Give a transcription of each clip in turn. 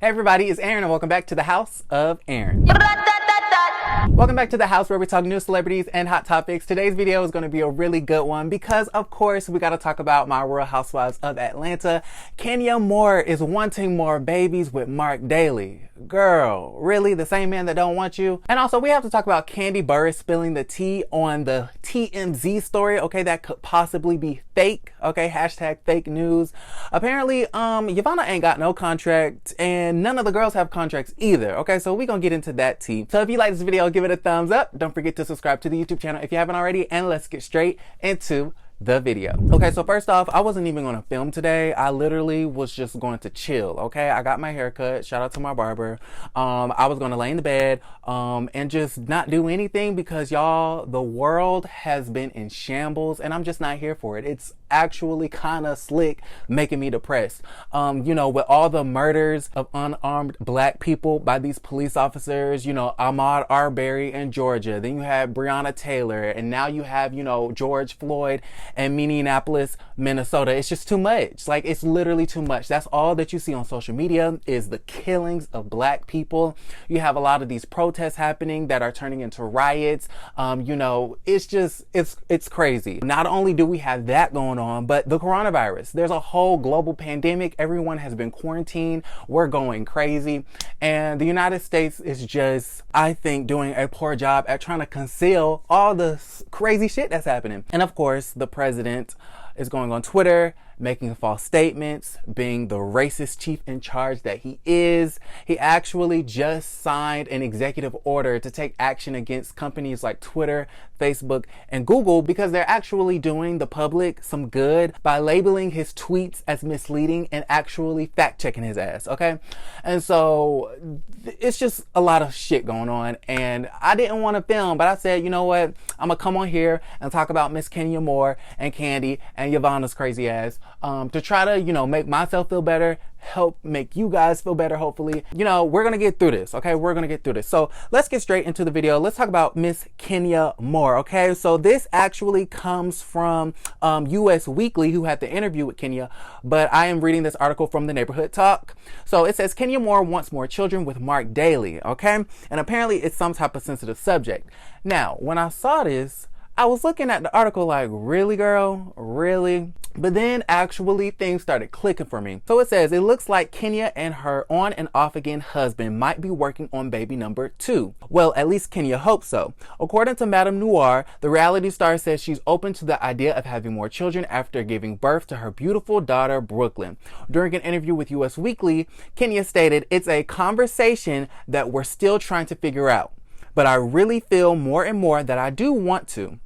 Hey everybody, it's Aaron and welcome back to the House of Aaron. Welcome back to the house where we talk news, celebrities, and hot topics. Today's video is going to be a really good one because, of course, we got to talk about my Real Housewives of Atlanta. Kenya Moore is wanting more babies with Marc Daly. Girl, really? The same man that don't want you? And also, we have to talk about Kandi Burruss spilling the tea on the TMZ story, okay, that could possibly be fake, okay, hashtag fake news. Apparently, Yvonne ain't got no contract, and none of the girls have contracts either, okay, so we're gonna get into that tea. So if you like this video, give it a thumbs up. Don't forget to subscribe to the YouTube channel if you haven't already, and let's get straight into the video. Okay, so first off, I wasn't even gonna film today. I literally was just going to chill, okay? I got my hair cut, shout out to my barber. I was gonna lay in the bed and just not do anything because y'all, the world has been in shambles and I'm just not here for it. It's actually kind of slick, making me depressed. You know, with all the murders of unarmed black people by these police officers, you know, Ahmaud Arbery in Georgia, then you have Breonna Taylor, and now you have, you know, George Floyd and Minneapolis, Minnesota. It's just too much. Like, it's literally too much. That's all that you see on social media is the killings of black people. You have a lot of these protests happening that are turning into riots. You know, it's just, it's crazy. Not only do we have that going on, but the coronavirus. There's a whole global pandemic. Everyone has been quarantined. We're going crazy. And the United States is just, I think, doing a poor job at trying to conceal all the crazy shit that's happening. And of course, the president is going on Twitter, making false statements, being the racist chief in charge that he is. He actually just signed an executive order to take action against companies like Twitter, Facebook, and Google because they're actually doing the public some good by labeling his tweets as misleading and actually fact checking his ass, okay? And so it's just a lot of shit going on, and I didn't want to film, but I said, you know what? I'm gonna come on here and talk about Miss Kenya Moore and Kandi and Yvonne's crazy ass to try to, you know, make myself feel better, help make you guys feel better, hopefully. You know, we're gonna get through this, okay? We're gonna get through this. So let's get straight into the video. Let's talk about Miss Kenya Moore, okay? So this actually comes from US Weekly, who had the interview with Kenya, but I am reading this article from the Neighborhood Talk. So it says, Kenya Moore wants more children with Marc Daly, okay? And apparently it's some type of sensitive subject. Now, when I saw this, I was looking at the article like, really, girl? Really? But then actually things started clicking for me. So it says, it looks like Kenya and her on and off again husband might be working on baby number 2. Well, at least Kenya hopes so. According to Madame Noir, the reality star says she's open to the idea of having more children after giving birth to her beautiful daughter, Brooklyn. During an interview with US Weekly, Kenya stated, it's a conversation that we're still trying to figure out. But I really feel more and more that I do want to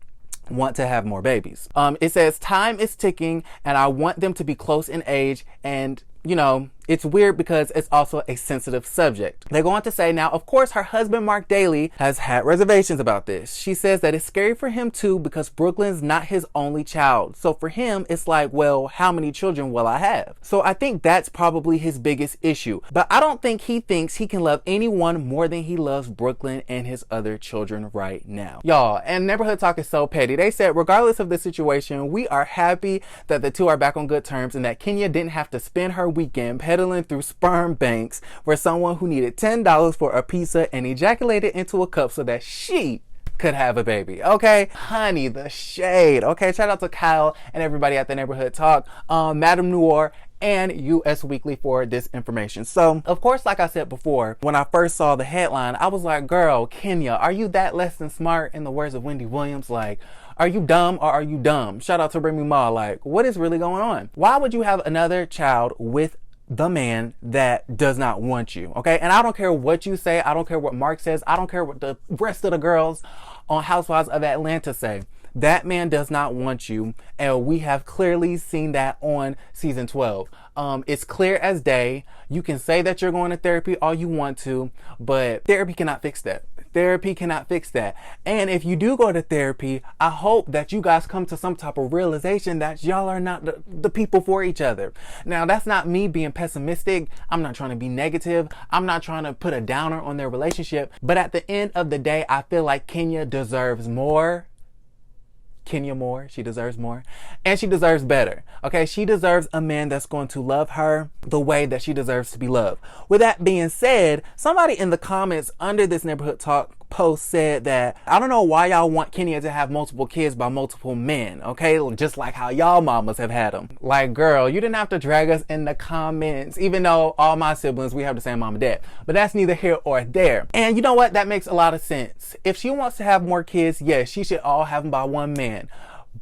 have more babies. It says time is ticking and I want them to be close in age, and you know, it's weird because it's also a sensitive subject. They go on to say, now, of course, her husband, Marc Daly, has had reservations about this. She says that it's scary for him too because Brooklyn's not his only child. So for him, it's like, well, how many children will I have? So I think that's probably his biggest issue. But I don't think he thinks he can love anyone more than he loves Brooklyn and his other children right now. Y'all, and Neighborhood Talk is so petty. They said, regardless of the situation, we are happy that the two are back on good terms and that Kenya didn't have to spend her weekend pedaling through sperm banks for someone who needed $10 for a pizza and ejaculated into a cup so that she could have a baby. Okay, honey, the shade. Okay, shout out to Kyle and everybody at the Neighborhood Talk, Madame Noir, and US Weekly for this information. So, of course, like I said before, when I first saw the headline, I was like, girl, Kenya, are you that less than smart, in the words of Wendy Williams? Like, are you dumb or are you dumb? Shout out to Remy Ma. Like, what is really going on? Why would you have another child with the man that does not want you? Okay, and I don't care what you say. I don't care what Mark says. I don't care what the rest of the girls on Housewives of Atlanta say. That man does not want you, and we have clearly seen that on season 12. It's clear as day. You can say that you're going to therapy all you want to, but therapy cannot fix that. Therapy cannot fix that. And if you do go to therapy, I hope that you guys come to some type of realization that y'all are not the people for each other. Now, that's not me being pessimistic. I'm not trying to be negative. I'm not trying to put a downer on their relationship. But at the end of the day, I feel like Kenya deserves more Kenya more. She deserves more. And she deserves better. Okay, she deserves a man that's going to love her the way that she deserves to be loved. With that being said, somebody in the comments under this Neighborhood Talk post said that, I don't know why y'all want Kenya to have multiple kids by multiple men, okay? Just like how y'all mamas have had them. Like, girl, you didn't have to drag us in the comments, even though all my siblings, we have the same mom and dad. But that's neither here or there. And you know what? That makes a lot of sense. If she wants to have more kids, yes, she should all have them by one man.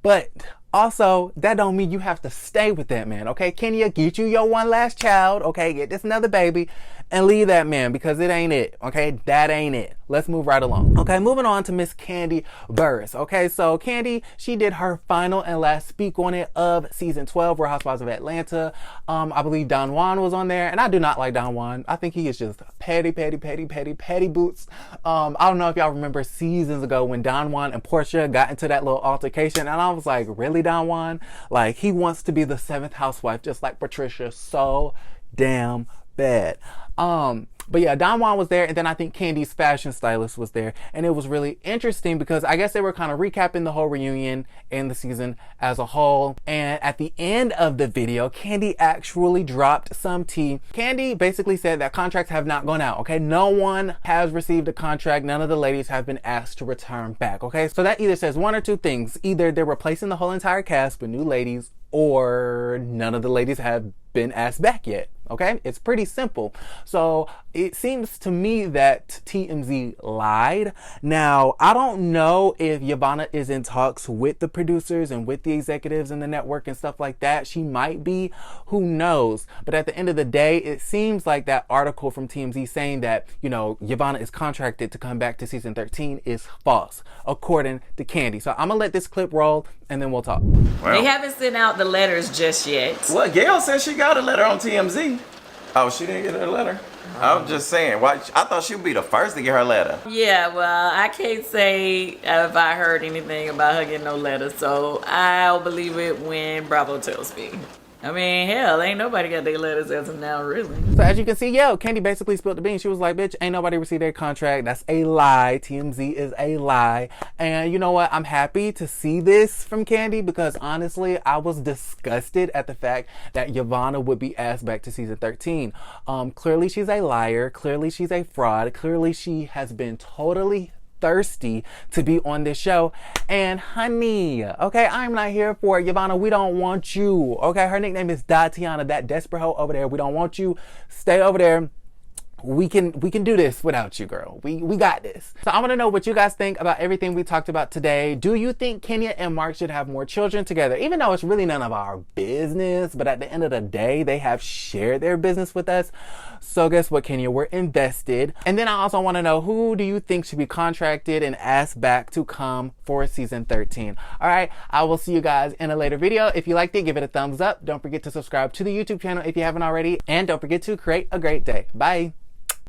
But also, that don't mean you have to stay with that man, okay? Kenya, get you your one last child, okay? Get this another baby and leave that man, because it ain't it, okay? That ain't it. Let's move right along. Okay, moving on to Miss Kandi Burruss. Okay, so Kandi, she did her final and last speak on it of season 12, Real Housewives of Atlanta. I believe Don Juan was on there, and I do not like Don Juan. I think he is just petty boots. I don't know if y'all remember seasons ago when Don Juan and Portia got into that little altercation, and I was like, really, Don Juan? Like, he wants to be the 7th housewife, just like Patricia, so damn bad. But yeah, Don Juan was there, and then I think Kandi's fashion stylist was there, and it was really interesting because I guess they were kind of recapping the whole reunion and the season as a whole. And at the end of the video, Kandi actually dropped some tea. Kandi basically said that contracts have not gone out, okay? No one has received a contract. None of the ladies have been asked to return back, okay? So that either says one or two things. Either they're replacing the whole entire cast with new ladies, or none of the ladies have been asked back yet. Okay, it's pretty simple. So it seems to me that TMZ lied. Now, I don't know if Yvonne is in talks with the producers and with the executives in the network and stuff like that. She might be, who knows? But at the end of the day, it seems like that article from TMZ saying that, you know, Yvonne is contracted to come back to season 13 is false, according to Kandi. So I'm gonna let this clip roll and then we'll talk. Well, they haven't sent out the letters just yet. Well, Gail said she got a letter on TMZ. Oh, she didn't get her letter? I was just saying, why? I thought she would be the first to get her letter. Yeah, well, I can't say if I heard anything about her getting no letter, so I'll believe it when Bravo tells me. I mean, hell, ain't nobody got their letters as of now, really. So as you can see, yeah, Kandi basically spilled the beans. She was like, bitch, ain't nobody received their contract. That's a lie. TMZ is a lie. And you know what? I'm happy to see this from Kandi because honestly, I was disgusted at the fact that Yvonne would be asked back to season 13. Clearly she's a liar. Clearly she's a fraud. Clearly she has been totally thirsty to be on this show. And honey, okay, I'm not here for it. Yvonne, we don't want you. Okay, her nickname is Datiana, that desperate hoe over there. We don't want you. Stay over there. We can do this without you, girl. We got this. So I want to know what you guys think about everything we talked about today. Do you think Kenya and Marc should have more children together? Even though it's really none of our business, but at the end of the day, they have shared their business with us. So guess what, Kenya? We're invested. And then I also want to know, who do you think should be contracted and asked back to come for season 13? All right, I will see you guys in a later video. If you liked it, give it a thumbs up. Don't forget to subscribe to the YouTube channel if you haven't already. And don't forget to create a great day. Bye.